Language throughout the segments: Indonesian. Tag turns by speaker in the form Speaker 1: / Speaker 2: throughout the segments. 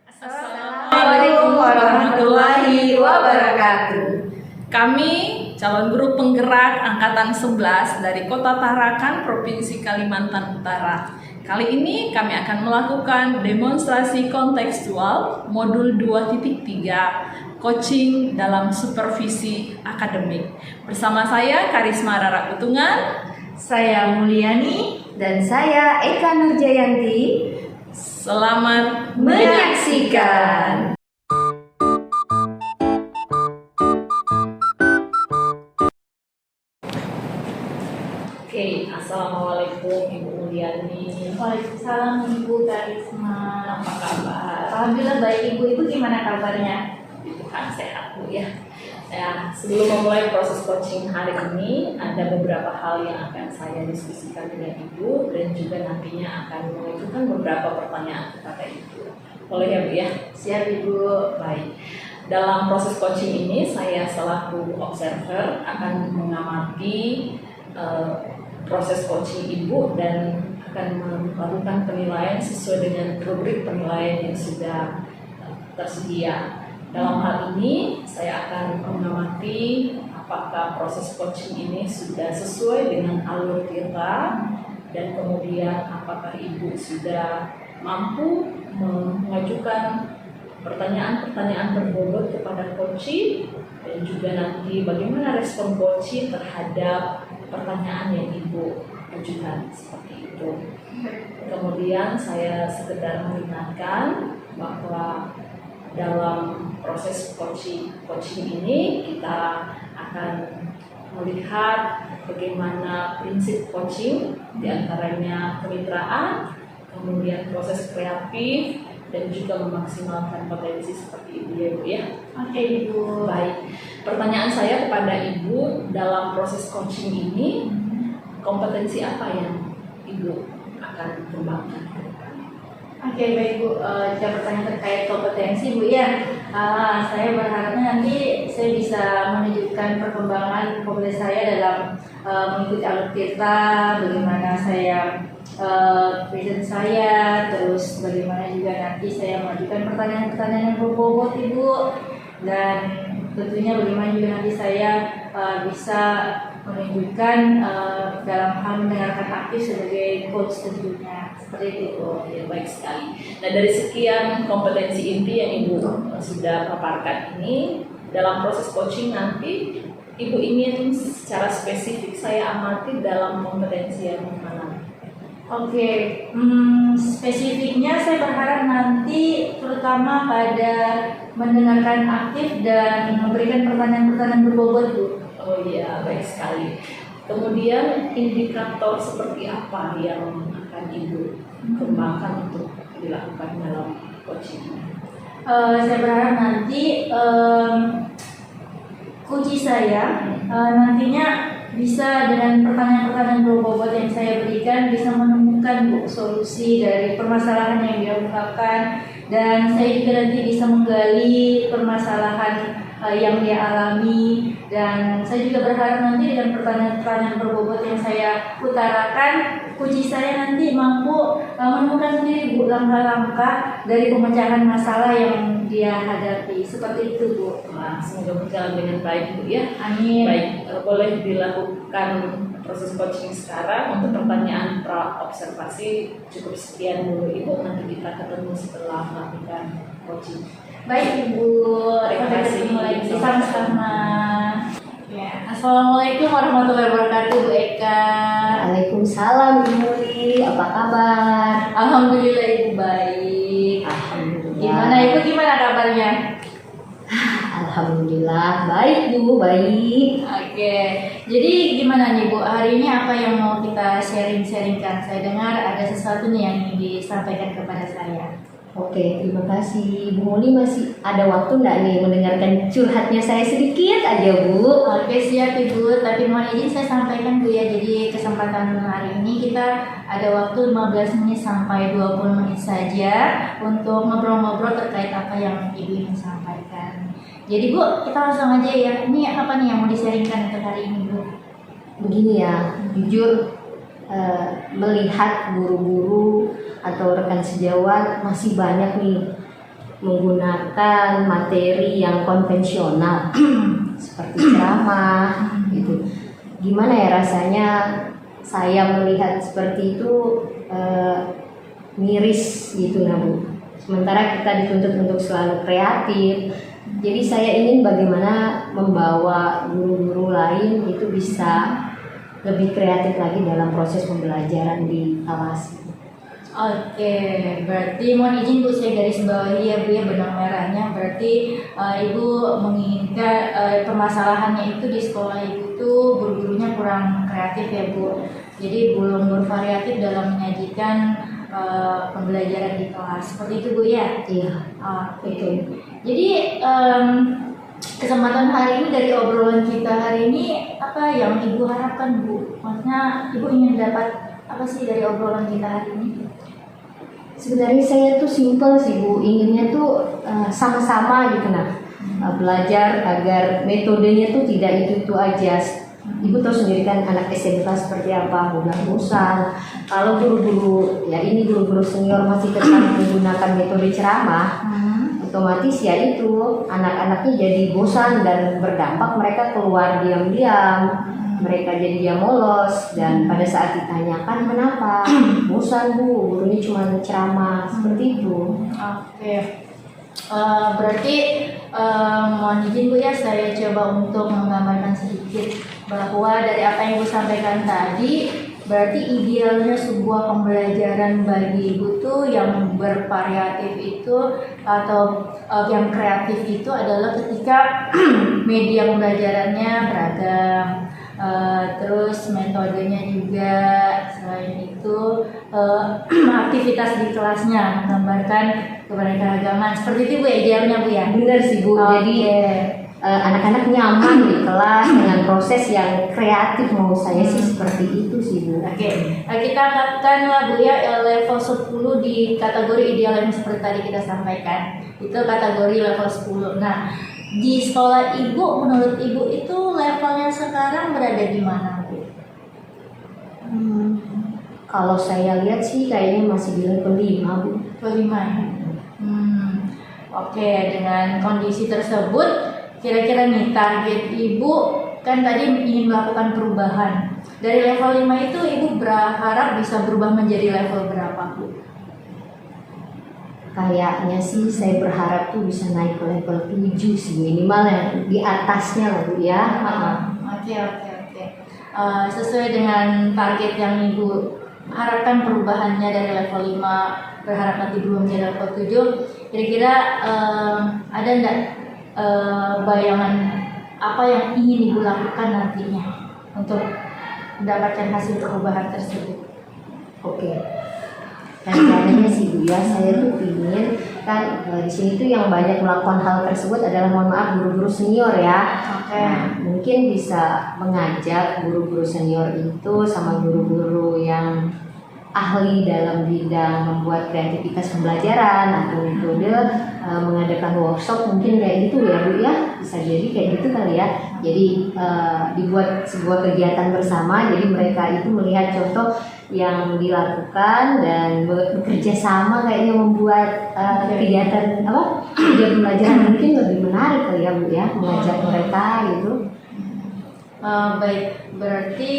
Speaker 1: Assalamualaikum warahmatullahi wabarakatuh.
Speaker 2: Kami calon guru penggerak Angkatan 11 dari Kota Tarakan, Provinsi Kalimantan Utara. Kali ini kami akan melakukan demonstrasi kontekstual modul 2.3 coaching dalam supervisi akademik. Bersama saya Karisma Rara Kutungan,
Speaker 1: Saya Mulyani dan saya Eka Nurjayanti.
Speaker 2: selamat
Speaker 1: Menyaksikan.
Speaker 2: Oke, Assalamualaikum Ibu Mulyani.
Speaker 1: Waalaikumsalam Ibu Karisma.
Speaker 2: Apa kabar?
Speaker 1: Alhamdulillah baik Ibu. Ibu gimana kabarnya?
Speaker 2: Tuhan sehat Bu ya. Ya, sebelum memulai proses coaching hari ini, ada beberapa hal yang akan saya diskusikan dengan Ibu dan juga nantinya akan mengajukan beberapa pertanyaan kepada Ibu. Boleh ya Bu ya?
Speaker 1: Siap Ibu.
Speaker 2: Baik. Dalam proses coaching ini, saya selaku observer akan mengamati proses coaching Ibu dan akan melakukan penilaian sesuai dengan rubrik penilaian yang sudah tersedia. Dalam hal ini, saya akan mengamati apakah proses coaching ini sudah sesuai dengan alur kita dan kemudian apakah Ibu sudah mampu mengajukan pertanyaan-pertanyaan berbobot kepada coaching dan juga nanti bagaimana respon coaching terhadap pertanyaan yang Ibu ajukan seperti itu. Kemudian saya sekedar mengingatkan bahwa dalam proses coaching ini kita akan melihat bagaimana prinsip coaching, diantaranya kemitraan, kemudian proses kreatif, dan juga memaksimalkan potensi seperti itu ya Bu ya.
Speaker 1: Oke Ibu.
Speaker 2: Baik, pertanyaan saya kepada Ibu, dalam proses coaching ini kompetensi apa yang Ibu akan kembangkan?
Speaker 1: Oke baik Bu, jika pertanyaan terkait kompetensi Bu ya, saya berharapnya nanti saya bisa menunjukkan perkembangan kompetensi saya dalam mengikuti alur kita, bagaimana saya present saya, terus bagaimana juga nanti saya mengajukan pertanyaan-pertanyaan yang berbobot Ibu, dan tentunya bagaimana juga nanti saya bisa menunjukkan dalam hal mendengarkan aktif sebagai coach tentunya, seperti itu.
Speaker 2: Ya, baik sekali. Nah, dari sekian kompetensi inti yang Ibu sudah paparkan ini, dalam proses coaching nanti Ibu ingin secara spesifik saya amati dalam kompetensi yang mana?
Speaker 1: Oke, spesifiknya saya berharap nanti terutama pada mendengarkan aktif dan memberikan pertanyaan-pertanyaan berbobot Bu.
Speaker 2: Oh iya, baik sekali. Kemudian indikator seperti apa yang akan Ibu kembangkan untuk dilakukan dalam coaching?
Speaker 1: Saya berharap nanti kunci saya nantinya bisa dengan pertanyaan-pertanyaan berbobot yang saya berikan bisa menemukan Bu solusi dari permasalahan yang dia ungkapkan, dan saya juga nanti bisa menggali permasalahan yang dia alami, dan saya juga berharap nanti dengan pertanyaan-pertanyaan berbobot yang saya utarakan, kunci saya nanti mampu menemukan sendiri Bu langkah-langkah dari pemecahan masalah yang dia hadapi, seperti itu Bu.
Speaker 2: Nah, semoga berjalan dengan baik Bu ya.
Speaker 1: Amin.
Speaker 2: Baik, boleh dilakukan proses coaching sekarang. Untuk pertanyaan pra observasi cukup sekian dulu Ibu, nanti kita ketemu setelah melakukan coaching.
Speaker 1: Baik Ibu,
Speaker 2: Terima
Speaker 1: sampai
Speaker 2: kasih.
Speaker 1: ketemu lagi sama-sama. Ya, Assalamualaikum warahmatullahi wabarakatuh Bu Eka.
Speaker 3: Waalaikumsalam Ibu Muli, apa kabar?
Speaker 1: Alhamdulillah Ibu baik.
Speaker 3: Alhamdulillah.
Speaker 1: Gimana Ibu, gimana kabarnya?
Speaker 3: Alhamdulillah baik Bu, baik.
Speaker 1: Oke, jadi gimana nih Bu, hari ini apa yang mau kita sharing-sharingkan? Saya dengar ada sesuatu nih yang ingin disampaikan kepada saya.
Speaker 3: Oke, terima kasih. Bu Muli masih ada waktu nggak nih mendengarkan curhatnya saya sedikit aja Bu?
Speaker 1: Oke siap Ibu, tapi mohon izin saya sampaikan Bu ya. Jadi kesempatan hari ini kita ada waktu 15 menit sampai 20 menit saja untuk ngobrol-ngobrol terkait apa yang Ibu ingin sampaikan. Jadi Bu, kita langsung aja ya. Ini apa nih yang mau di-sharingkan untuk hari ini Bu?
Speaker 3: Begini ya, jujur melihat guru-guru atau rekan sejawat masih banyak nih menggunakan materi yang konvensional seperti ceramah gitu. Gimana ya rasanya saya melihat seperti itu, miris gitu nah Bu. Sementara kita dituntut untuk selalu kreatif. Jadi saya ingin bagaimana membawa guru-guru lain itu bisa lebih kreatif lagi dalam proses pembelajaran di kelas.
Speaker 1: Oke, berarti mohon izin Bu, saya garis bawahi ya Bu ya, benang merahnya. Berarti Ibu menginginkan permasalahannya itu di sekolah Ibu tuh guru-gurunya kurang kreatif ya Bu. Jadi belum bervariatif dalam menyajikan pembelajaran di kelas. Seperti itu Bu ya?
Speaker 3: Iya.
Speaker 1: Oke. Jadi kesempatan hari ini dari obrolan kita hari ini apa yang Ibu harapkan Bu? Maksudnya Ibu ingin dapat apa sih dari obrolan kita hari ini?
Speaker 3: Sebenarnya saya tuh simpel sih Bu, inginnya tuh sama-sama gitu nah, belajar agar metodenya tuh tidak itu aja. Ibu tahu sendiri kan anak SMK seperti apa, mudah bosan. Kalau guru-guru ya ini guru-guru senior masih tetap menggunakan metode ceramah, otomatis ya itu anak-anaknya jadi bosan dan berdampak mereka keluar diam-diam. Mereka jadi dia molos dan pada saat ditanyakan kenapa bosan Bu, gurunya cuma ceramah seperti itu.
Speaker 1: Oke. Berarti mohon izin Bu ya, saya coba untuk menggambarkan sedikit bahwa dari apa yang Ibu sampaikan tadi, berarti idealnya sebuah pembelajaran bagi Ibu tuh yang bervariatif itu atau yang kreatif itu adalah ketika media pembelajarannya beragam. Terus metodenya juga, selain itu aktivitas di kelasnya menggambarkan keberagaman seperti itu Bu ya, idealnya Bu ya.
Speaker 3: Benar sih Bu. Jadi anak-anak nyaman di kelas dengan proses yang kreatif, mau saya sih seperti itu sih Bu.
Speaker 1: Oke. Kita angkatkan Bu ya level 10 di kategori ideal yang seperti tadi kita sampaikan. Itu kategori level 10. Nah, di sekolah Ibu, menurut Ibu itu levelnya sekarang berada di mana Bu?
Speaker 3: Kalau saya lihat sih kayaknya masih di level 5 Bu.
Speaker 1: Level 5 ya? Oke, dengan kondisi tersebut kira-kira nih target Ibu kan tadi ingin melakukan perubahan. Dari level 5 itu Ibu berharap bisa berubah menjadi level berapa Bu?
Speaker 3: Kayaknya sih saya berharap tuh bisa naik ke level 7 sih, minimal yang di atasnya lah Bu ya.
Speaker 1: Oke. Sesuai dengan target yang Ibu harapkan perubahannya dari level 5 berharap nanti belum menjadi level 7, kira-kira ada enggak bayangan apa yang ingin Ibu lakukan nantinya untuk mendapatkan hasil perubahan tersebut?
Speaker 3: Oke. Rencananya sih Bu ya, saya tuh ingin kan di sini tuh yang banyak melakukan hal tersebut adalah, mohon maaf, guru-guru senior ya.
Speaker 1: Oke.
Speaker 3: Nah, mungkin bisa mengajak guru-guru senior itu sama guru-guru yang ahli dalam bidang membuat kreativitas pembelajaran atau metode, mengadakan workshop mungkin kayak gitu ya Bu ya, bisa jadi kayak gitu kali ya. Jadi dibuat sebuah kegiatan bersama, jadi mereka itu melihat contoh yang dilakukan dan bekerja sama kayaknya membuat kegiatan pembelajaran mungkin lebih menarik kali ya Bu ya, mengajak mereka gitu.
Speaker 1: Baik, berarti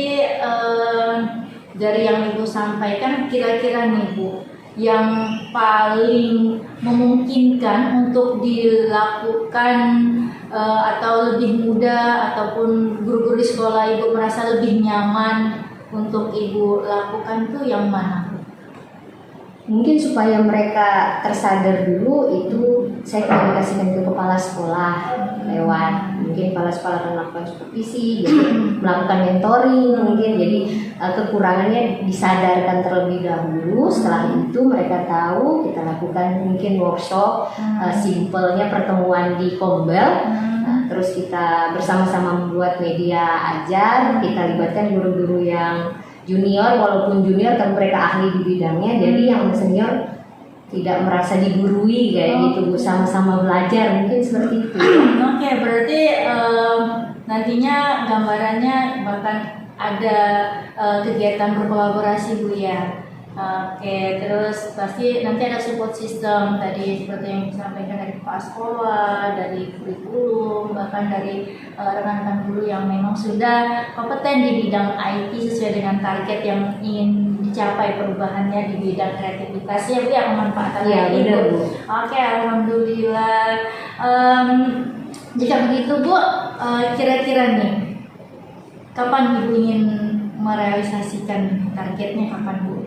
Speaker 1: dari yang Ibu sampaikan, kira-kira nih Bu, yang paling memungkinkan untuk dilakukan atau lebih mudah ataupun guru-guru di sekolah Ibu merasa lebih nyaman untuk Ibu lakukan tuh yang mana?
Speaker 3: Mungkin supaya mereka tersadar dulu itu saya komunikasikan ke kepala sekolah lewat mungkin kepala sekolah akan melakukan supervisi, jadi melakukan mentoring mungkin, jadi kekurangannya disadarkan terlebih dahulu. Setelah itu mereka tahu, kita lakukan mungkin workshop, simpelnya pertemuan di Kombel. Terus kita bersama-sama membuat media ajar, kita libatkan guru-guru yang junior, walaupun junior kan mereka ahli di bidangnya, jadi yang senior tidak merasa digurui kayak gitu Bu, sama-sama belajar mungkin seperti itu.
Speaker 1: Oke, berarti nantinya gambarannya bahkan ada kegiatan berkolaborasi Bu ya. Oke, terus pasti nanti ada support system tadi seperti yang disampaikan dari kepala sekolah, dari kurikulum, bahkan dari rekan-rekan guru yang memang sudah kompeten di bidang IT sesuai dengan target yang ingin dicapai perubahannya di bidang kreativitas ya Bu ya, memanfaatkan
Speaker 3: Iya,
Speaker 1: IT,
Speaker 3: benar, Bu.
Speaker 1: Oke, alhamdulillah. Jika begitu Bu, kira-kira nih kapan Ibu ingin merealisasikan targetnya, kapan Bu?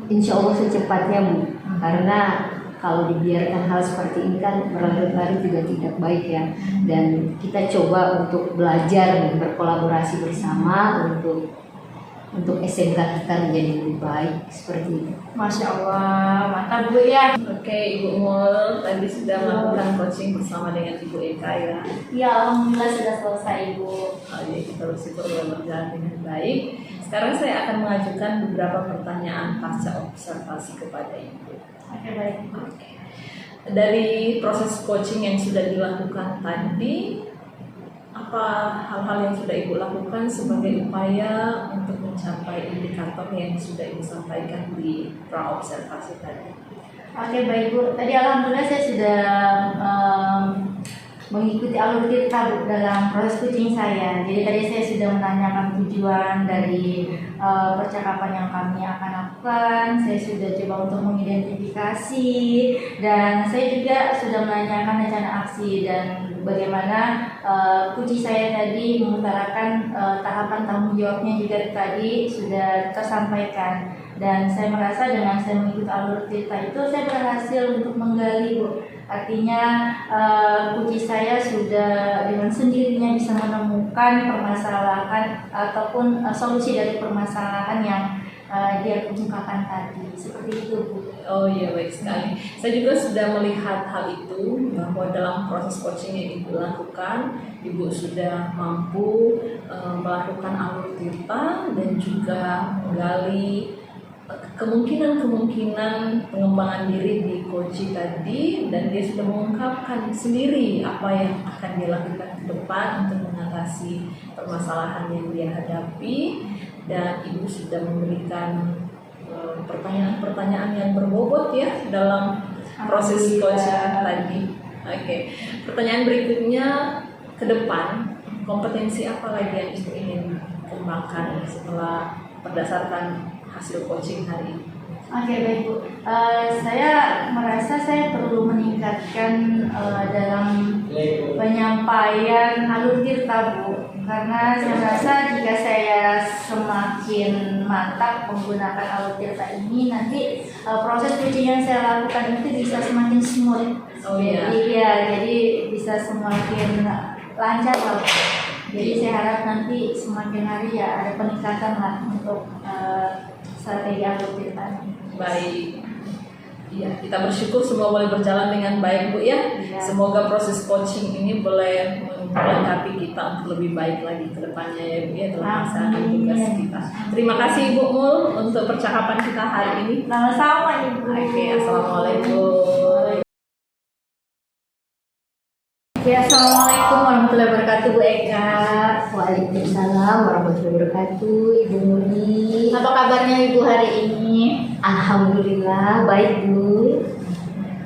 Speaker 3: Insya Allah secepatnya Bu, karena kalau dibiarkan hal seperti ini kan berlarut-larut juga tidak baik ya. Dan kita coba untuk belajar dan berkolaborasi bersama untuk SMK kita menjadi lebih baik seperti itu.
Speaker 1: Masya Allah, mantap Bu ya.
Speaker 2: Oke, Ibu Mul tadi sudah melakukan coaching bersama dengan Ibu Eka ya.
Speaker 1: Ya, alhamdulillah sudah selesai Bu.
Speaker 2: Ya, kita bersyukur berjalan dengan baik. Sekarang saya akan mengajukan beberapa pertanyaan pasca observasi kepada Ibu.
Speaker 1: Oke, baik.
Speaker 2: Oke. Dari proses coaching yang sudah dilakukan tadi, apa hal-hal yang sudah Ibu lakukan sebagai upaya untuk mencapai indikator yang sudah Ibu sampaikan di pra-observasi tadi?
Speaker 1: Oke, baik Bu. Tadi alhamdulillah saya sudah mengikuti alur kita Bu dalam proses coaching saya. Jadi tadi saya sudah menanyakan tujuan dari percakapan yang kami akan lakukan. Saya sudah coba untuk mengidentifikasi dan saya juga sudah menanyakan rencana aksi dan bagaimana kunci saya tadi mengutarakan tahapan tanggung jawabnya juga tadi sudah tersampaikan. Dan saya merasa dengan saya mengikuti alur cerita itu saya berhasil untuk menggali Bu. Artinya kunci saya sudah dengan sendirinya bisa menemukan permasalahan ataupun solusi dari permasalahan yang dia kemukakan tadi. Seperti itu Bu.
Speaker 2: Oh iya, baik sekali. Saya juga sudah melihat hal itu bahwa dalam proses coaching yang Ibu lakukan, Ibu sudah mampu melakukan alur cerita dan juga menggali kemungkinan pengembangan diri di coaching tadi, dan dia sudah mengungkapkan sendiri apa yang akan dia lakukan ke depan untuk mengatasi permasalahan yang dia hadapi, dan Ibu sudah memberikan pertanyaan-pertanyaan yang berbobot ya dalam proses coaching tadi. Oke. Pertanyaan berikutnya, ke depan kompetensi apa lagi yang Ibu ingin kembangkan setelah berdasarkan hasil coaching hari ini?
Speaker 1: Oke, baik Bu. Saya merasa saya perlu meningkatkan dalam penyampaian alur cerita Bu, karena saya merasa jika saya semakin mantap menggunakan alur cerita ini, nanti proses coaching yang saya lakukan itu bisa semakin smooth.
Speaker 2: Oh iya.
Speaker 1: Jadi bisa semakin lancar lah. Jadi saya harap nanti semakin hari ya ada peningkatan lah untuk strategi alur cerita.
Speaker 2: Baik. Iya, kita bersyukur semua boleh berjalan dengan baik Bu ya.
Speaker 1: Iya.
Speaker 2: Semoga proses coaching ini boleh melengkapi kita untuk lebih baik lagi ke depannya ya Bu ya, dalam melaksanakan tugas kita. Terima kasih Ibu Mul untuk percakapan kita hari ini.
Speaker 1: Sama-sama Ibu.
Speaker 2: Oke, assalamualaikum.
Speaker 1: Ya, assalamualaikum warahmatullahi wabarakatuh Bu Eka.
Speaker 3: Waalaikumsalam warahmatullahi wabarakatuh, Ibu Murni.
Speaker 1: Apa kabarnya Ibu hari ini?
Speaker 3: Alhamdulillah baik Bu.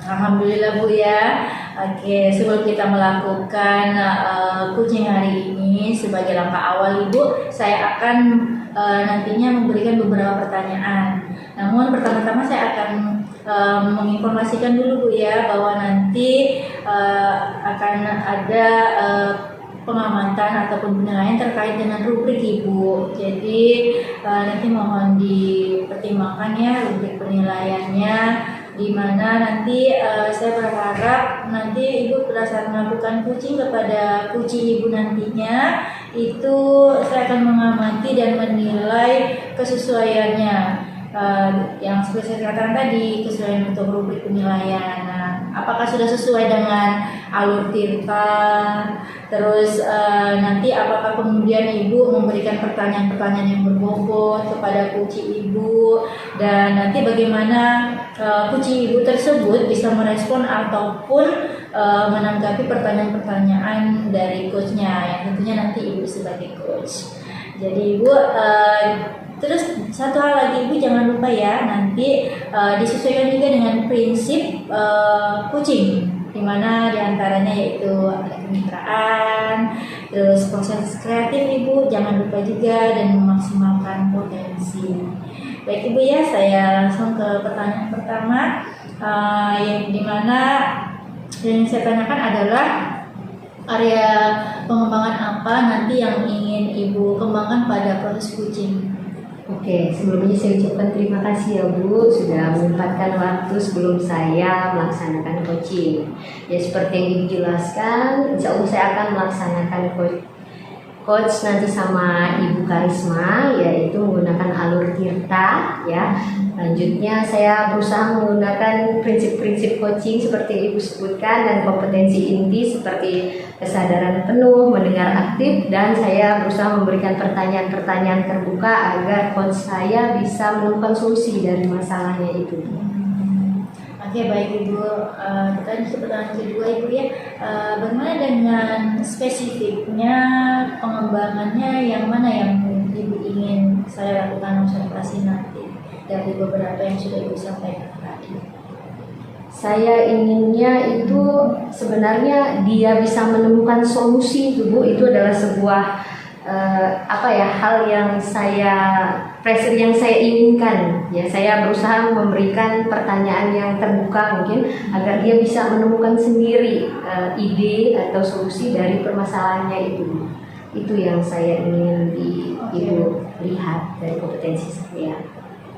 Speaker 1: Alhamdulillah Bu ya. Oke, sebelum kita melakukan coaching hari ini, sebagai langkah awal Ibu, saya akan nantinya memberikan beberapa pertanyaan. Namun pertama-tama saya akan menginformasikan dulu Bu ya, bahwa nanti akan ada pengamatan ataupun penilaian terkait dengan rubrik Ibu. Jadi nanti mohon dipertimbangkan ya rubrik penilaiannya, di mana nanti saya berharap nanti Ibu berdasarkan melakukan coaching kepada coaching Ibu nantinya itu saya akan mengamati dan menilai kesesuaiannya. Yang seperti saya katakan tadi, kesesuaian untuk rubrik penilaian. Nah, apakah sudah sesuai dengan alur tirta? Terus nanti apakah kemudian Ibu memberikan pertanyaan-pertanyaan yang berbobot kepada coaching Ibu, dan nanti bagaimana coaching Ibu tersebut bisa merespon ataupun menanggapi pertanyaan-pertanyaan dari coachnya, yang tentunya nanti Ibu sebagai coach. Jadi Ibu, terus satu hal lagi Ibu jangan lupa ya, nanti disesuaikan juga dengan prinsip coaching, dimana diantaranya yaitu ada kemitraan, terus proses kreatif Ibu jangan lupa juga, dan memaksimalkan potensi. Baik Ibu ya, saya langsung ke pertanyaan pertama, yang dimana yang saya tanyakan adalah area pengembangan apa nanti yang ingin Ibu kembangkan pada proses coaching.
Speaker 3: Oke, sebelumnya saya ucapkan terima kasih ya Bu sudah menyempatkan waktu sebelum saya melaksanakan coaching. Ya seperti yang dijelaskan, insya Allah saya akan melaksanakan coach nanti sama Ibu Karisma, yaitu menggunakan alur Tirta ya. Selanjutnya saya berusaha menggunakan prinsip-prinsip coaching seperti Ibu sebutkan, dan kompetensi inti seperti kesadaran penuh, mendengar aktif, dan saya berusaha memberikan pertanyaan-pertanyaan terbuka agar coach saya bisa menemukan solusi dari masalahnya itu.
Speaker 1: Oke baik Ibu, kita lanjut ke pertanyaan kedua Ibu ya. Bagaimana dengan spesifiknya pengembangannya, yang mana yang Ibu ingin saya lakukan observasi nanti dari beberapa yang sudah Ibu sampaikan tadi?
Speaker 3: Saya inginnya itu sebenarnya dia bisa menemukan solusi itu Bu. Itu adalah sebuah hal yang pressure yang saya inginkan ya. Saya berusaha memberikan pertanyaan yang terbuka mungkin agar dia bisa menemukan sendiri ide atau solusi dari permasalahannya itu yang saya ingin Ibu lihat dari kompetensi saya.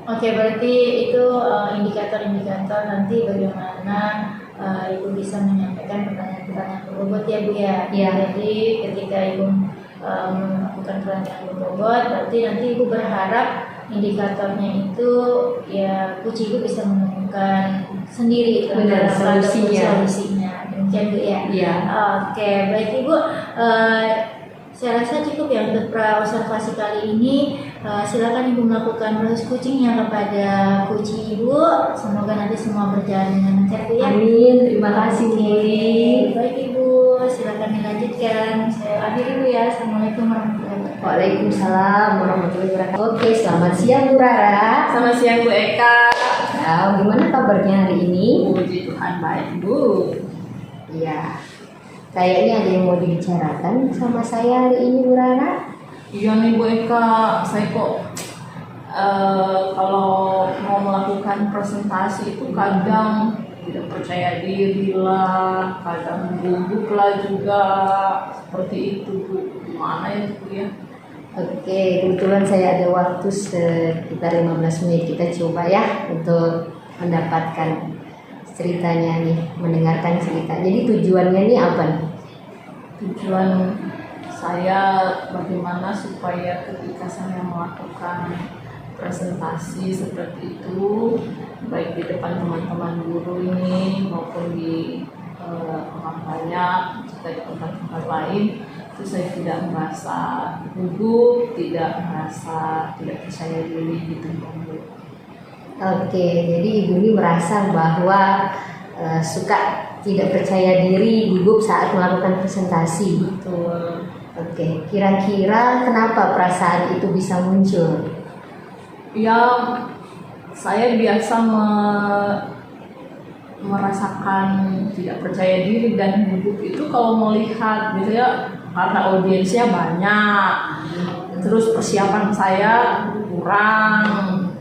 Speaker 1: Oke, berarti itu indikator-indikator nanti bagaimana Ibu bisa menyampaikan pertanyaan-pertanyaan berbobot ya Bu ya.
Speaker 3: Iya.
Speaker 1: Jadi ketika Ibu melakukan pertanyaan berbobot, berarti nanti Ibu berharap indikatornya itu ya coach Ibu bisa menemukan sendiri
Speaker 3: Benar,
Speaker 1: solusinya. Demikian Bu ya.
Speaker 3: Iya.
Speaker 1: Oke, baik Ibu. Saya rasa cukup ya untuk pra-observasi kali ini. Silakan Ibu melakukan proses coachingnya kepada coach Ibu. Semoga nanti semua berjalan dengan lancar Bu ya.
Speaker 3: Amin, terima kasih Bu.
Speaker 1: Baik Ibu, silakan dilanjutkan. Saya akhiri Bu ya. Assalamualaikum warahmatullahi wabarakatuh.
Speaker 3: Waalaikumsalam warahmatullahi wabarakatuh. Oke, selamat siang Bu Rara.
Speaker 2: Selamat siang Bu Eka.
Speaker 3: Nah, gimana kabarnya hari ini?
Speaker 2: Puji Tuhan baik Bu.
Speaker 3: Iya. Kayaknya ada yang mau dibicarakan sama saya hari ini Bu Rara.
Speaker 2: Iya nih Bu Eka, saya kok kalau mau melakukan presentasi itu kadang tidak percaya diri lah, kadang gugup lah juga, seperti itu Bu. Gimana ya Bu ya?
Speaker 3: Oke, kebetulan saya ada waktu sekitar 15 menit. Kita coba ya untuk mendapatkan ceritanya nih, mendengarkan cerita. Jadi tujuannya nih apa nih?
Speaker 2: Tujuan saya bagaimana supaya ketika saya melakukan presentasi seperti itu, baik di depan teman-teman guru ini maupun di orang banyak, juga di tempat-tempat lain, itu saya tidak merasa gugup, tidak merasa tidak percaya diri gitu Bu.
Speaker 3: Oke, jadi Ibu ini merasa bahwa suka tidak percaya diri, gugup saat melakukan presentasi.
Speaker 2: Betul.
Speaker 3: Oke, kira-kira kenapa perasaan itu bisa muncul?
Speaker 2: Ya, saya biasa merasakan tidak percaya diri dan gugup itu kalau melihat biasanya karena audiensnya banyak, terus persiapan saya kurang.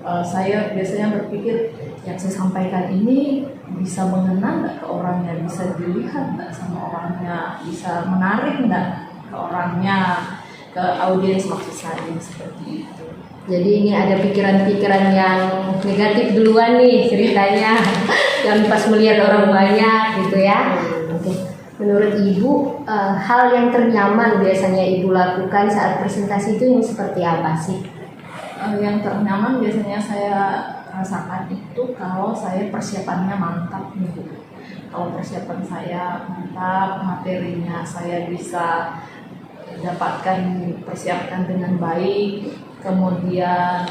Speaker 2: Saya biasanya berpikir yang saya sampaikan ini bisa mengena nggak ke orangnya, bisa dilihat nggak sama orangnya, bisa menarik nggak ke orangnya, ke audiens maksud saya, seperti itu.
Speaker 3: Jadi ini ada pikiran-pikiran yang negatif duluan nih ceritanya, yang pas melihat orang banyak gitu ya. Oke. Menurut Ibu, hal yang ternyaman biasanya Ibu lakukan saat presentasi itu yang seperti apa sih?
Speaker 2: Yang ternyaman biasanya saya rasakan itu kalau saya persiapannya mantap gitu. Kalau persiapan saya mantap, materinya saya bisa dapatkan, persiapkan dengan baik, kemudian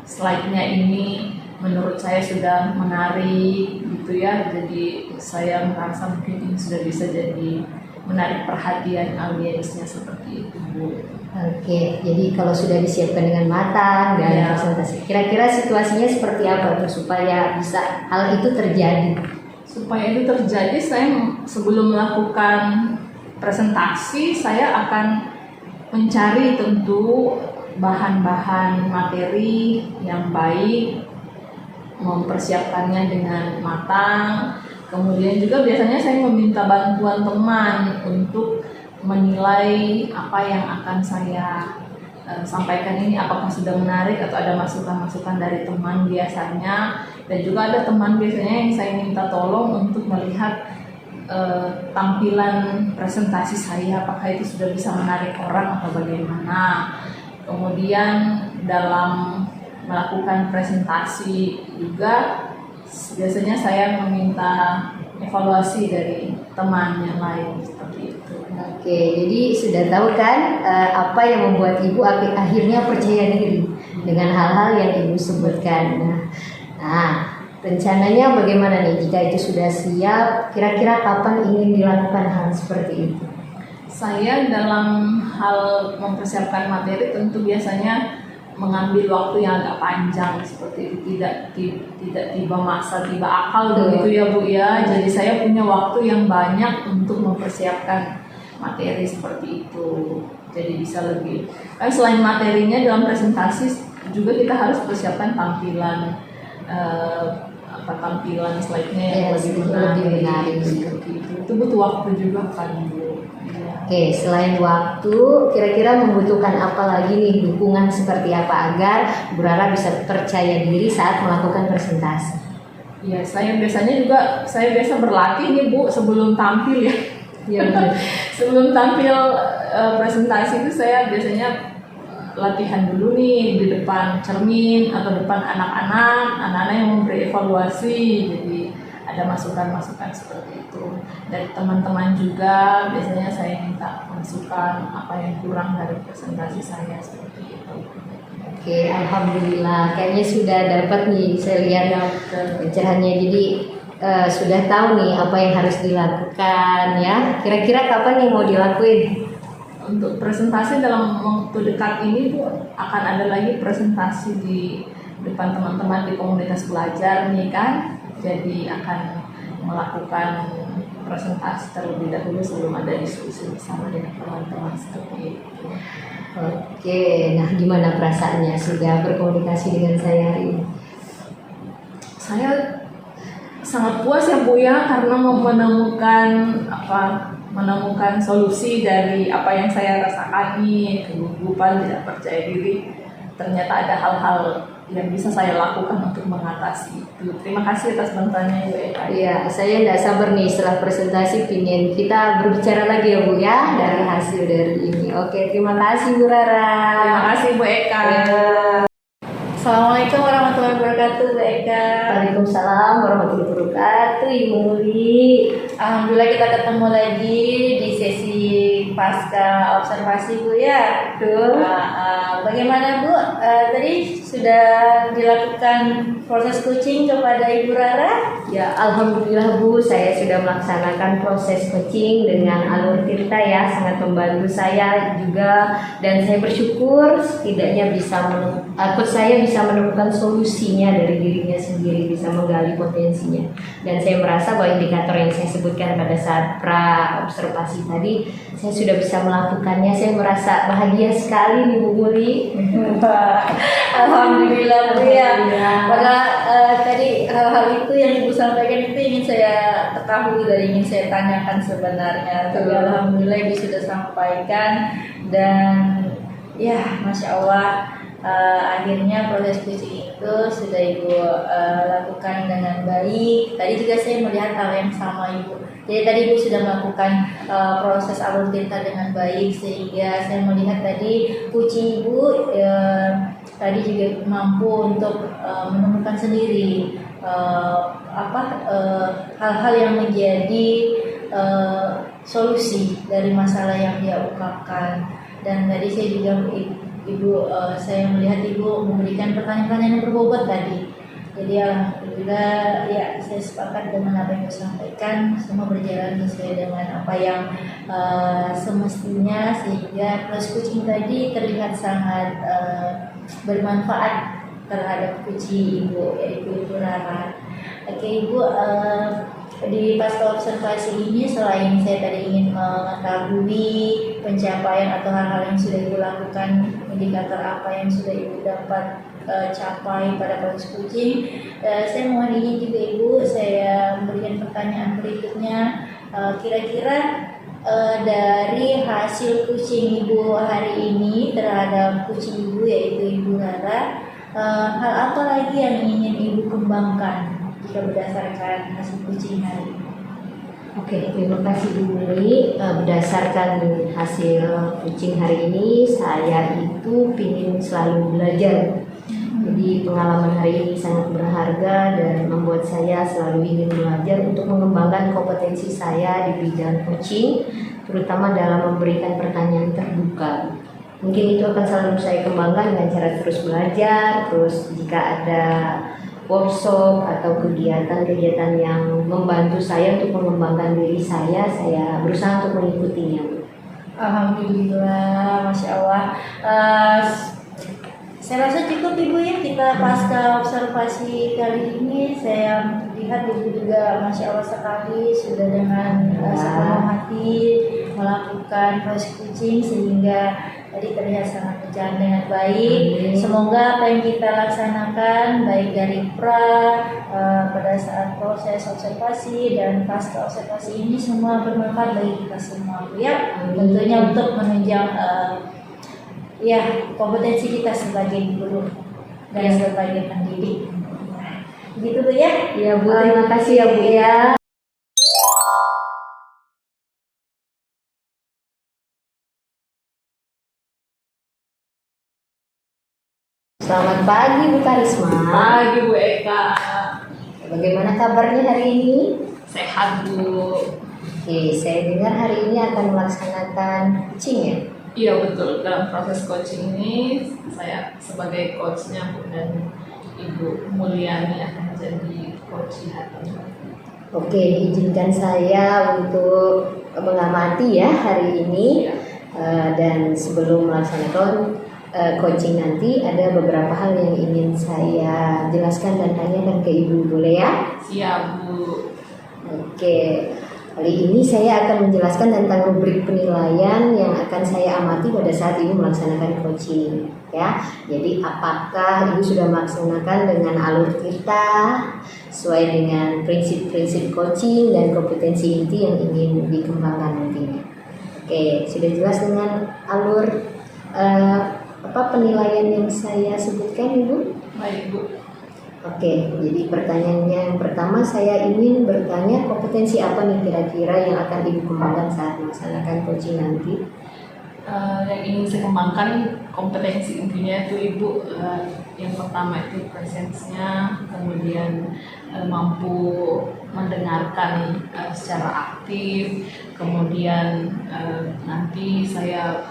Speaker 2: slide-nya ini menurut saya sudah menarik gitu ya, jadi saya merasa mungkin ini sudah bisa jadi menarik perhatian audiensnya, seperti itu Bu.
Speaker 3: Oke, jadi kalau sudah disiapkan dengan matang dan
Speaker 2: Iya.
Speaker 3: presentasi, kira-kira situasinya seperti apa tuh supaya bisa hal itu terjadi?
Speaker 2: Supaya itu terjadi, saya sebelum melakukan presentasi, saya akan mencari tentu bahan-bahan materi yang baik, mempersiapkannya dengan matang. Kemudian juga biasanya saya meminta bantuan teman untuk menilai apa yang akan saya sampaikan ini, apakah sudah menarik atau ada masukan-masukan dari teman biasanya. Dan juga ada teman biasanya yang saya minta tolong untuk melihat tampilan presentasi saya, apakah itu sudah bisa menarik orang atau bagaimana. Kemudian dalam melakukan presentasi juga biasanya saya meminta evaluasi dari teman yang lain seperti itu.
Speaker 3: Oke, jadi sudah tahu kan apa yang membuat Ibu akhirnya percaya diri dengan hal-hal yang Ibu sebutkan. Nah, rencananya bagaimana nih jika itu sudah siap? Kira-kira kapan ingin dilakukan hal seperti itu?
Speaker 2: Saya dalam hal mempersiapkan materi tentu biasanya mengambil waktu yang agak panjang seperti itu, tidak tiba masa tiba akal begitu ya Bu ya. Jadi saya punya waktu yang banyak untuk mempersiapkan materi seperti itu. Jadi bisa lebih. Selain materinya dalam presentasi juga kita harus persiapkan tampilan tampilan slide-nya yang
Speaker 3: lebih menarik.
Speaker 2: Seperti itu. Itu butuh waktu juga kan Bu.
Speaker 3: Oke, selain waktu, kira-kira membutuhkan apa lagi nih dukungan seperti apa agar Bu Rara bisa percaya diri saat melakukan presentasi?
Speaker 2: Ya, saya biasa berlatih nih Bu sebelum tampil ya.
Speaker 3: Ya, benar.
Speaker 2: Sebelum tampil presentasi itu saya biasanya latihan dulu nih di depan cermin atau depan anak-anak yang memberi evaluasi. Jadi ada masukan-masukan seperti itu dari teman-teman juga. Biasanya saya minta masukan apa yang kurang dari presentasi saya seperti itu.
Speaker 3: Oke, alhamdulillah. Kayaknya sudah dapat nih, saya lihat pencerahannya. Jadi sudah tahu nih apa yang harus dilakukan ya. Kira-kira kapan yang mau dilakuin?
Speaker 2: Untuk presentasi dalam waktu dekat ini Bu, akan ada lagi presentasi di depan teman-teman di komunitas belajar nih kan. Jadi akan melakukan presentasi terlebih dahulu sebelum ada diskusi bersama dengan teman-teman seperti itu.
Speaker 3: Oke, nah gimana perasaannya sudah berkomunikasi dengan saya hari ini?
Speaker 2: Saya sangat puas ya Bu ya, karena menemukan solusi dari apa yang saya rasakan nih, kegugupan, tidak percaya diri. Ternyata ada hal-hal yang bisa saya lakukan untuk mengatasi itu. Terima kasih atas bantuannya Bu Eka.
Speaker 3: Iya, saya tidak sabar nih setelah presentasi pingin kita berbicara lagi ya Bu ya dari hasil dari ini. Oke, terima kasih Bu Rara.
Speaker 2: Terima kasih Bu Eka.
Speaker 1: Assalamualaikum warahmatullahi wabarakatuh Bu Eka.
Speaker 3: Waalaikumsalam warahmatullahi wabarakatuh Ibu Muli.
Speaker 1: Alhamdulillah kita ketemu lagi di sesi pasca observasi Bu ya.
Speaker 3: Betul.
Speaker 1: Bagaimana Bu? Tadi sudah dilakukan proses coaching kepada Ibu Rara?
Speaker 3: Ya, alhamdulillah Bu, saya sudah melaksanakan proses coaching dengan Alur Tirta ya, sangat membantu saya juga, dan saya bersyukur setidaknya saya bisa menemukan solusinya dari dirinya sendiri, bisa menggali potensinya. Dan saya merasa bahwa indikator yang saya sebutkan pada saat pra observasi tadi, saya sudah bisa melakukannya. Saya merasa bahagia sekali nih Bu Muli.
Speaker 1: Alhamdulillah Bu ya.
Speaker 3: Alhamdulillah.
Speaker 1: Padahal tadi hal-hal itu yang Ibu sampaikan itu ingin saya ketahui dan ingin saya tanyakan sebenarnya. Tapi alhamdulillah Ibu sudah sampaikan, dan ya Masya Allah, akhirnya proses coaching itu sudah Ibu lakukan dengan baik. Tadi juga saya melihat hal yang sama Ibu. Jadi tadi Ibu sudah melakukan proses alur tinta dengan baik, sehingga saya melihat tadi coaching Ibu tadi juga mampu untuk menemukan sendiri hal-hal yang menjadi solusi dari masalah yang dia ungkapkan. Dan tadi saya juga Ibu saya melihat Ibu memberikan pertanyaan-pertanyaan yang berbobot tadi, Jadi alhamdulillah ya saya sepakat dengan apa yang disampaikan, semua berjalan sesuai dengan apa yang semestinya, sehingga proses coaching tadi terlihat sangat bermanfaat terhadap coaching Ibu, yaitu Ibu Rara. Oke Ibu, di pasca observasi ini selain saya tadi ingin mengetahui pencapaian atau hal-hal yang sudah Ibu lakukan, indikator apa yang sudah Ibu dapat capai pada proses coaching, saya mohon izin juga Ibu, saya memberikan pertanyaan berikutnya. Kira-kira dari hasil coaching Ibu hari ini terhadap coaching Ibu, yaitu Ibu Rara, hal apa lagi yang ingin Ibu kembangkan jika berdasarkan hasil coaching hari ini?
Speaker 3: Oke, terima kasih Bu Meli. Berdasarkan hasil coaching hari ini, saya itu ingin selalu belajar. Jadi pengalaman hari ini sangat berharga dan membuat saya selalu ingin belajar untuk mengembangkan kompetensi saya di bidang coaching, terutama dalam memberikan pertanyaan terbuka. Mungkin itu akan selalu saya kembangkan dengan cara terus belajar, terus jika ada workshop atau kegiatan-kegiatan yang membantu saya untuk mengembangkan diri saya berusaha untuk mengikutinya.
Speaker 1: Alhamdulillah, Masya Allah. Saya rasa cukup Ibu ya, kita pasca observasi kali ini. Saya lihat Ibu juga Masya Allah sekali sudah dengan sepenuh hati melakukan proses coaching, sehingga tadi terlihat sangat berjalan dengan baik. Semoga apa yang kita laksanakan baik dari pada saat proses observasi dan pasca observasi ini semua bermanfaat bagi kita semua ya. Tentunya untuk menunjang kompetensi kita sebagai guru dan sebagai pendidik. Gitu Bu ya.
Speaker 3: Ya Bu, terima kasih ya Bu ya. Selamat pagi Bu Karisma.
Speaker 2: Pagi Bu Eka.
Speaker 3: Bagaimana kabarnya hari ini?
Speaker 2: Sehat Bu.
Speaker 3: Oke, saya dengar hari ini akan melaksanakan coaching ya?
Speaker 2: Iya betul, dalam proses coaching ini saya sebagai coachnya Bu, dan Ibu Mulyani akan jadi coach hari ini.
Speaker 3: Oke, izinkan saya untuk mengamati ya hari ini. Dan sebelum melaksanakan coaching nanti ada beberapa hal yang ingin saya jelaskan dan tanyakan ke Ibu, boleh ya?
Speaker 2: Siap Bu.
Speaker 3: Oke, kali ini saya akan menjelaskan tentang rubrik penilaian yang akan saya amati pada saat Ibu melaksanakan coaching ya. Jadi apakah Ibu sudah melaksanakan dengan alur kita sesuai dengan prinsip-prinsip coaching dan kompetensi inti yang ingin dikembangkan nantinya. Oke, sudah jelas dengan alur penilaian yang saya sebutkan Ibu?
Speaker 2: Baik Bu.
Speaker 3: Oke, jadi pertanyaannya yang pertama saya ingin bertanya kompetensi apa nih kira-kira yang akan Ibu kembangkan saat melaksanakan coaching nanti?
Speaker 2: Yang ingin saya kembangkan kompetensi intinya itu Ibu, yang pertama itu presence-nya, kemudian mampu mendengarkan secara aktif, kemudian nanti saya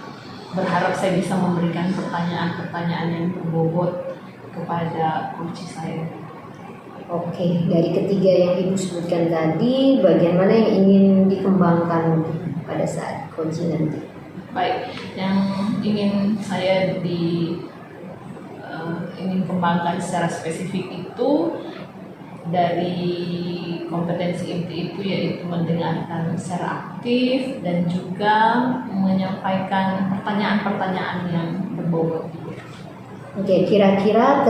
Speaker 2: berharap saya bisa memberikan pertanyaan-pertanyaan yang berbobot kepada coach saya.
Speaker 3: Oke, dari ketiga yang Ibu sebutkan tadi, bagian mana yang ingin dikembangkan pada saat coaching nanti?
Speaker 2: Baik, yang ingin saya ingin kembangkan secara spesifik itu dari kompetensi inti itu, yaitu mendengarkan secara aktif dan juga menyampaikan pertanyaan-pertanyaan yang berbobot.
Speaker 3: Oke, kira-kira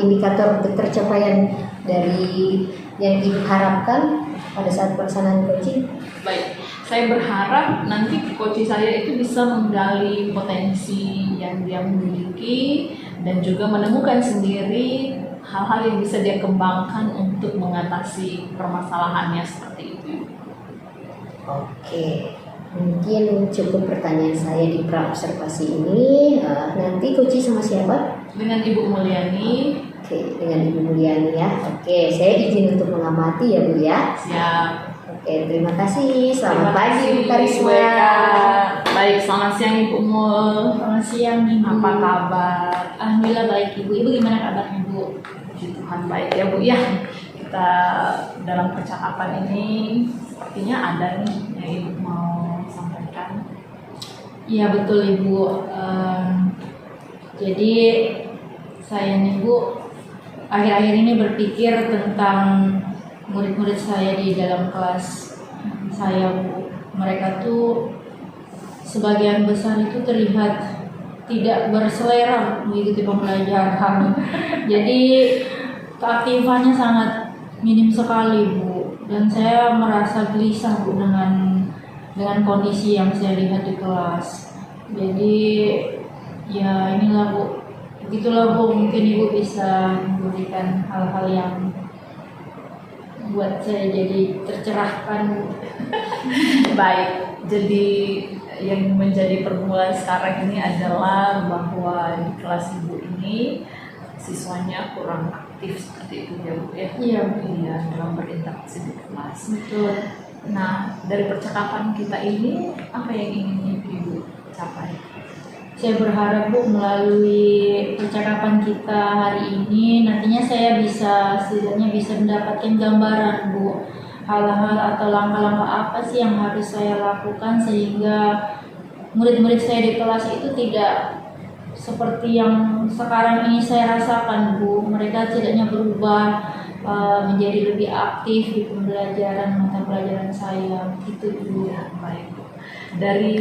Speaker 3: indikator ketercapaian dari yang Ibu harapkan pada saat pelaksanaan coaching?
Speaker 2: Baik, saya berharap nanti coach saya itu bisa menggali potensi yang dia miliki dan juga menemukan sendiri hal-hal yang bisa dia kembangkan untuk mengatasi permasalahannya seperti itu.
Speaker 3: Oke, mungkin cukup pertanyaan saya di pra-observasi ini. Nanti coaching sama siapa?
Speaker 2: Dengan Ibu Mulyani.
Speaker 3: Oke, dengan Ibu Mulyani ya. Oke, saya izin untuk mengamati ya Bu ya.
Speaker 2: Siap.
Speaker 3: Oke, terima kasih. Selamat pagi Bu Karisma.
Speaker 2: Bu Eka. Baik, selamat siang Ibu Mul.
Speaker 1: Selamat siang Ibu.
Speaker 2: Apa kabar?
Speaker 1: Alhamdulillah baik Ibu. Ibu gimana kabarnya Bu?
Speaker 2: Puji Tuhan, baik ya Bu ya. Kita dalam percakapan ini sepertinya ada nih yang Ibu mau sampaikan.
Speaker 1: Iya betul Ibu. Jadi saya nih Bu akhir-akhir ini berpikir tentang murid-murid saya di dalam kelas saya Bu. Mereka tuh sebagian besar itu terlihat tidak berselera mengikuti pembelajaran. Jadi keaktifannya sangat minim sekali Bu. Dan saya merasa gelisah Bu dengan kondisi yang saya lihat di kelas. Jadi ya inilah Bu, begitulah Bu, mungkin Ibu bisa memberikan hal-hal yang buat saya jadi tercerahkan Bu.
Speaker 2: Baik, jadi yang menjadi pergumulan sekarang ini adalah bahwa di kelas Ibu ini siswanya kurang aktif seperti itu ya Bu ya.
Speaker 1: Iya.
Speaker 2: Iya, dalam berinteraksi di kelas.
Speaker 1: Betul.
Speaker 2: Nah, dari percakapan kita ini apa yang ingin Ibu capai?
Speaker 1: Saya berharap Bu melalui percakapan kita hari ini nantinya saya setidaknya bisa mendapatkan gambaran Bu, hal-hal atau langkah-langkah apa sih yang harus saya lakukan sehingga murid-murid saya di kelas itu tidak seperti yang sekarang ini saya rasakan Bu. Mereka setidaknya berubah menjadi lebih aktif di pembelajaran mata pelajaran saya gitu Bu.
Speaker 2: Ya, baik Bu. Dari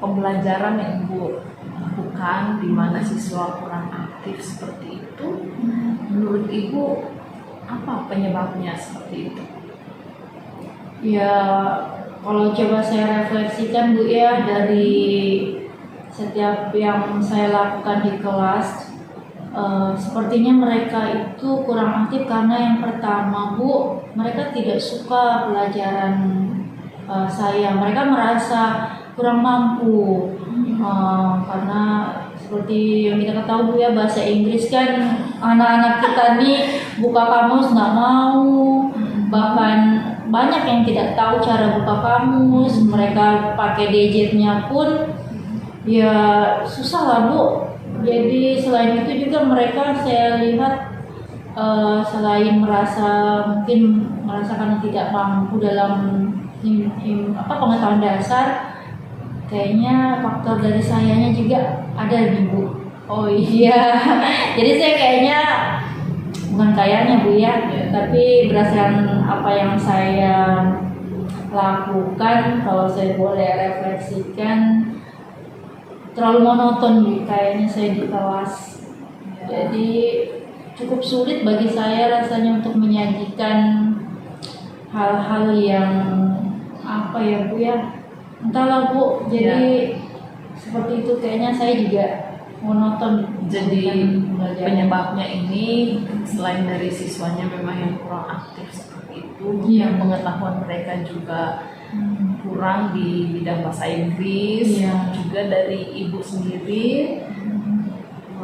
Speaker 2: pembelajaran yang Ibu lakukan di mana siswa kurang aktif seperti itu, menurut Ibu apa penyebabnya seperti itu?
Speaker 1: Ya, kalau coba saya refleksikan Bu ya, dari setiap yang saya lakukan di kelas, sepertinya mereka itu kurang aktif karena yang pertama Bu, mereka tidak suka pelajaran saya. Mereka merasa kurang mampu, karena seperti yang kita ketahui Bu ya, bahasa Inggris kan anak-anak kita nih buka kamus nggak mau, bahkan banyak yang tidak tahu cara buka kamus. Mereka pakai gadgetnya pun ya susah lah Bu. Jadi selain itu juga mereka saya lihat selain mungkin merasakan tidak mampu dalam pengetahuan dasar, kayaknya faktor dari sayanya juga ada nih Bu. Oh iya. Jadi saya kayaknya bukan kayaknya Bu ya, tapi berdasarkan apa yang saya lakukan, kalau saya boleh refleksikan, terlalu monoton Bu kayaknya saya di kelas. Jadi cukup sulit bagi saya rasanya untuk menyajikan hal-hal yang apa ya Bu ya, entahlah Bu. Jadi seperti itu kayaknya saya juga monoton.
Speaker 2: Jadi penyebabnya ini selain dari siswanya memang yang kurang aktif seperti itu, yang pengetahuan mereka juga kurang di bidang bahasa Inggris, juga dari Ibu sendiri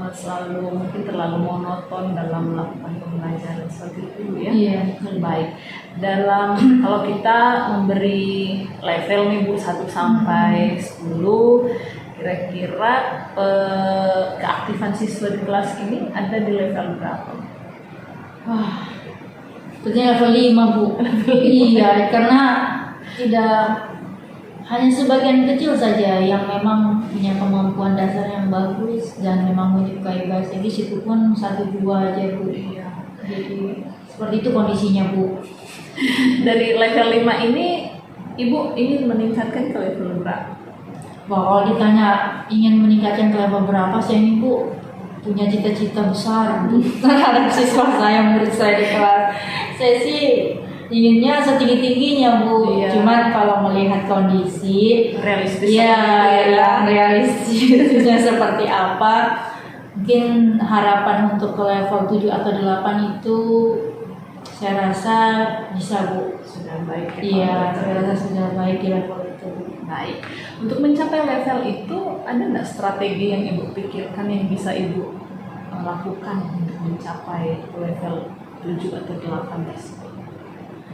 Speaker 2: selalu mungkin terlalu monoton dalam melakukan pembelajaran seperti itu ya.
Speaker 1: Iya.
Speaker 2: Baik. Dalam kalau kita memberi level nih Bu 1 sampai 10, kira-kira keaktifan siswa di kelas ini ada di level berapa?
Speaker 1: Wah, sebetulnya level 5 Bu. Iya, karena tidak hanya sebagian kecil saja yang memang punya kemampuan dasar yang bagus dan memang menyukai bahasa Inggris, itu pun 1-2 aja Bu. Iya. Jadi seperti itu kondisinya Bu.
Speaker 2: Dari level 5 ini Ibu ingin meningkatkan ke level berapa?
Speaker 1: Wah, kalau ditanya ingin meningkatkan ke level berapa, saya ini Bu punya cita-cita besar terhadap siswa saya, murid saya di kelas. Saya sih inginnya setinggi-tingginya Bu.
Speaker 2: Iya.
Speaker 1: Cuman kalau melihat kondisi
Speaker 2: Realistis.
Speaker 1: yang realistisnya seperti apa, mungkin harapan untuk ke level 7 atau 8 itu saya rasa bisa Bu.
Speaker 2: Sudah baik.
Speaker 1: Iya, saya rasa sudah baik di level itu.
Speaker 2: Baik. Untuk mencapai level itu ada nggak strategi yang Ibu pikirkan yang bisa Ibu lakukan untuk mencapai level 7 atau 8 tersebut?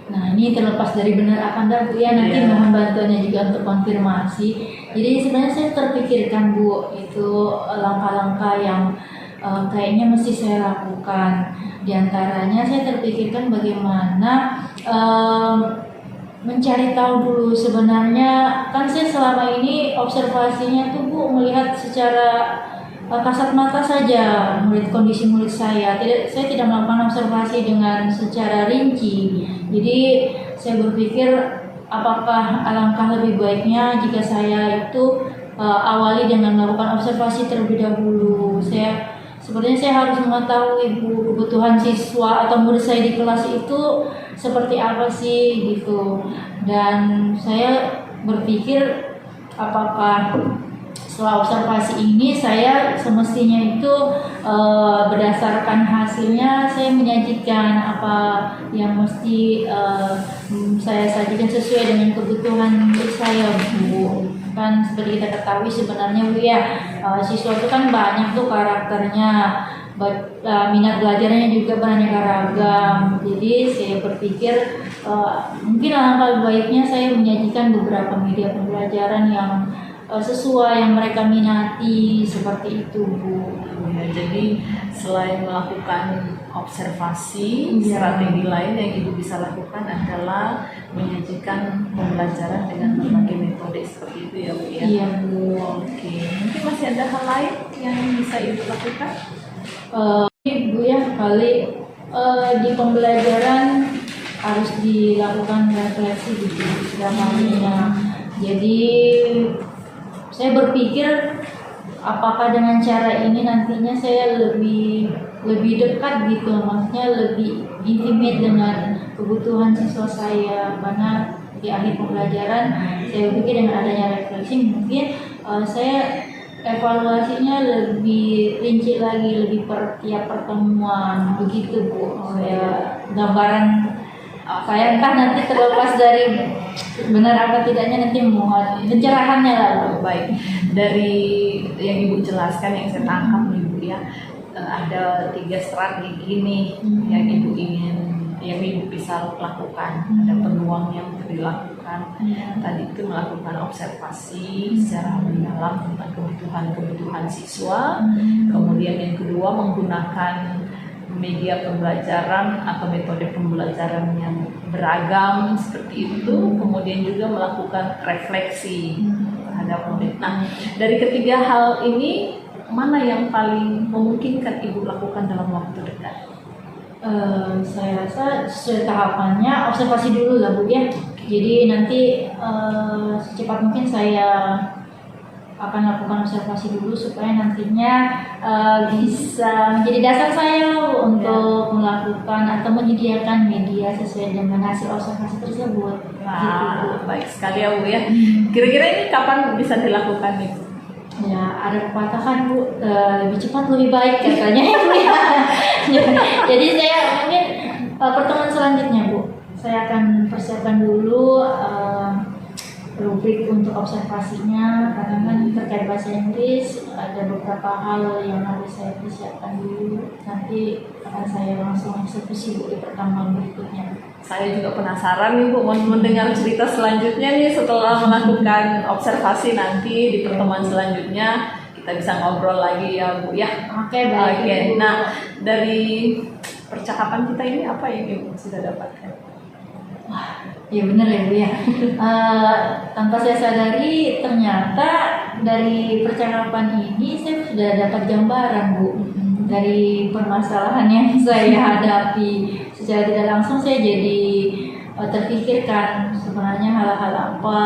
Speaker 1: Nah, ini terlepas dari benar apa enggak Bu ya, nanti mohon bantuannya juga untuk konfirmasi. Jadi sebenarnya saya terpikirkan Bu, itu langkah-langkah yang kayaknya mesti saya lakukan. Di antaranya saya terpikirkan bagaimana mencari tahu dulu sebenarnya, kan saya selama ini observasinya tuh Bu melihat secara kasat mata saja melihat kondisi murid saya. Saya tidak melakukan observasi dengan secara rinci. Jadi saya berpikir apakah alangkah lebih baiknya jika saya itu awali dengan melakukan observasi terlebih dahulu. Sepertinya saya harus mengetahui Bu kebutuhan siswa atau murid saya di kelas itu seperti apa sih gitu. Dan saya berpikir apakah setelah observasi ini saya semestinya itu berdasarkan hasilnya saya menyajikan apa yang mesti saya sajikan sesuai dengan kebutuhan murid saya Bu. Kan seperti kita ketahui sebenarnya Bu ya, siswa itu kan banyak tuh karakternya, minat belajarnya juga beraneka ragam. Jadi saya berpikir mungkin alangkah baiknya saya menyajikan beberapa media pembelajaran yang sesuai yang mereka minati, seperti itu Bu.
Speaker 2: Ya, jadi selain melakukan observasi, strategi lain yang Ibu bisa lakukan adalah menyajikan pembelajaran dengan berbagai metode seperti itu ya Bu ya?
Speaker 1: Iya Bu.
Speaker 2: Oke, mungkin masih ada hal lain yang bisa Ibu lakukan?
Speaker 1: Bu ya, kali di pembelajaran harus dilakukan refleksi gitu setiap harinya. Jadi saya berpikir apakah dengan cara ini nantinya saya lebih dekat gitu, maksudnya lebih intimate dengan kebutuhan siswa saya, karena di akhir pembelajaran saya pikir dengan adanya refleksi mungkin saya evaluasinya lebih rinci lagi, lebih per tiap pertemuan begitu Bu. Saya gambaran saya entah nanti terlepas dari benar apa tidaknya, nanti mohon pencerahannya lah Bu.
Speaker 2: Baik, dari yang Ibu jelaskan yang saya tangkap nih Bu ya, ada 3 strategi nih yang Ibu bisa lakukan. Ada peluang yang dilakukan. Tadi itu melakukan observasi secara mendalam tentang kebutuhan siswa. Kemudian yang kedua menggunakan media pembelajaran atau metode pembelajaran yang beragam seperti itu. Kemudian juga melakukan refleksi terhadap murid. Nah, dari ketiga hal ini mana yang paling memungkinkan Ibu lakukan dalam waktu dekat?
Speaker 1: Saya rasa sesuai tahapannya observasi dulu lah Bu ya. Jadi nanti secepat mungkin saya akan lakukan observasi dulu supaya nantinya bisa menjadi dasar saya untuk melakukan atau menyediakan media sesuai dengan hasil observasi tersebut.
Speaker 2: Nah, baik sekali ya Bu ya. Kira-kira ini kapan bisa dilakukan itu?
Speaker 1: Ya, ada pepatah kan Bu, lebih cepat lebih baik katanya ya Bu ya. Jadi saya mungkin pertemuan selanjutnya Bu, saya akan persiapkan dulu rubrik untuk observasinya, karena kan terkait bahasa Inggris ada beberapa hal yang harus saya persiapkan dulu. Nanti akan saya langsung eksekusi Bu di pertemuan berikutnya.
Speaker 2: Saya juga penasaran nih Bu, mau mendengar cerita selanjutnya nih setelah melakukan observasi. Nanti di pertemuan selanjutnya kita bisa ngobrol lagi ya Bu ya.
Speaker 1: Oke, baik.
Speaker 2: Oke. Nah, dari percakapan kita ini apa yang Ibu sudah dapatkan?
Speaker 1: Wah, ya benar ya Bu ya. Tanpa saya sadari ternyata dari percakapan ini saya sudah dapat gambaran Bu dari permasalahan yang saya hadapi. Secara tidak langsung saya jadi terpikirkan sebenarnya hal-hal apa.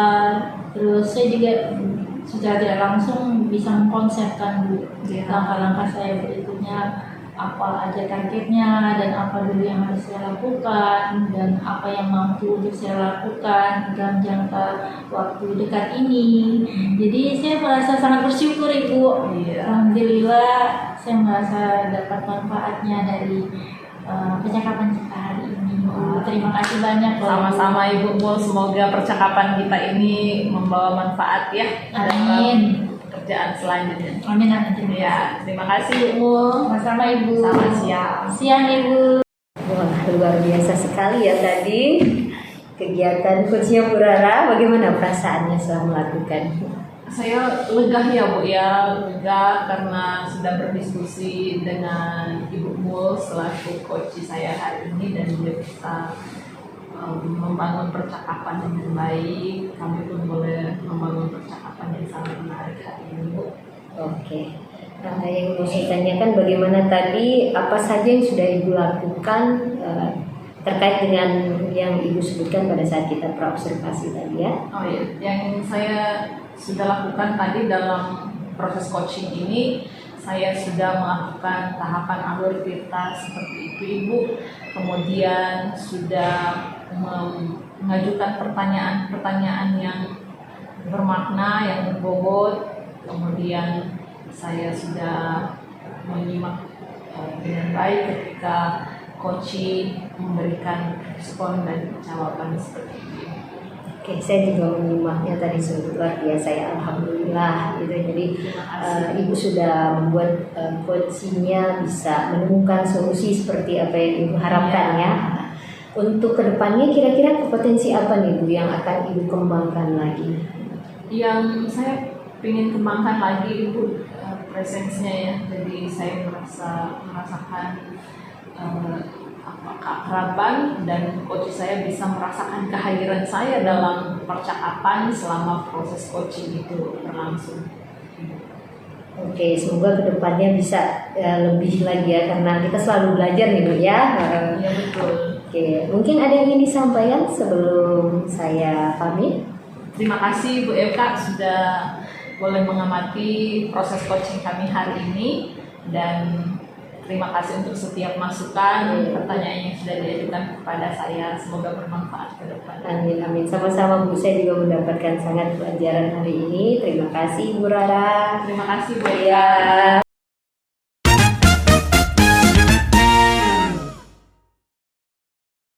Speaker 1: Terus saya juga secara tidak langsung bisa mengkonsepkan Bu langkah-langkah saya berikutnya, apa aja targetnya dan apa dulu yang harus saya lakukan dan apa yang mampu untuk saya lakukan dalam jangka waktu dekat ini. Jadi saya merasa sangat bersyukur Ibu. Alhamdulillah saya merasa dapat manfaatnya dari percakapan kita hari ini. Terima kasih banyak.
Speaker 2: Sama-sama Ibu Mul, semoga percakapan kita ini membawa manfaat ya.
Speaker 1: Amin.
Speaker 2: Pekerjaan selanjutnya.
Speaker 1: Amin amin.
Speaker 2: Ya, terima kasih Ibu.
Speaker 1: Sama-sama Ibu.
Speaker 2: Selamat siang.
Speaker 1: Siang Ibu.
Speaker 3: Wah, luar biasa sekali ya tadi kegiatan Coachnya Bu Rara. Bagaimana perasaannya setelah melakukan?
Speaker 2: Saya lega ya Bu ya, lega karena sudah berdiskusi dengan Ibu Mul selaku coach saya hari ini dan dia bisa membangun percakapan yang baik. Kami pun boleh membangun percakapan yang sangat menarik hari ini Bu.
Speaker 3: Oke. Nah, yang mau saya tanyakan bagaimana tadi apa saja yang sudah Ibu lakukan terkait dengan yang Ibu sebutkan pada saat kita praobservasi tadi ya?
Speaker 2: Oh iya, yang saya sudah lakukan tadi dalam proses coaching ini, saya sudah melakukan tahapan alur kita seperti itu Ibu, kemudian sudah mengajukan pertanyaan-pertanyaan yang bermakna, yang berbobot, kemudian saya sudah menyimak dengan baik ketika coaching memberikan respon dan jawaban seperti itu.
Speaker 3: Oke, saya juga menyimaknya tadi sungguh luar biasa ya, alhamdulillah gitu. Jadi Ibu sudah membuat coachingnya bisa menemukan solusi seperti apa yang Ibu harapkan ya. Untuk kedepannya kira-kira kompetensi apa nih Bu yang akan Ibu kembangkan lagi?
Speaker 2: Yang saya ingin kembangkan lagi Ibu presensinya ya, jadi saya merasakan keakraban dan coach saya bisa merasakan kehadiran saya dalam percakapan selama proses coaching itu berlangsung.
Speaker 3: Oke, semoga kedepannya bisa lebih lagi ya, karena kita selalu belajar nih Bu ya.
Speaker 2: Ya betul.
Speaker 3: Oke, mungkin ada yang ingin disampaikan sebelum saya pamit?
Speaker 2: Terima kasih Bu Eka sudah boleh mengamati proses coaching kami hari ini, dan terima kasih untuk setiap masukan, pertanyaan yang sudah diajukan kepada saya. Semoga bermanfaat ke depan.
Speaker 3: Amin, amin. Sama-sama Bu, saya juga mendapatkan sangat pelajaran hari ini. Terima kasih Bu Rara.
Speaker 2: Terima kasih Bu Eka.
Speaker 3: Ya.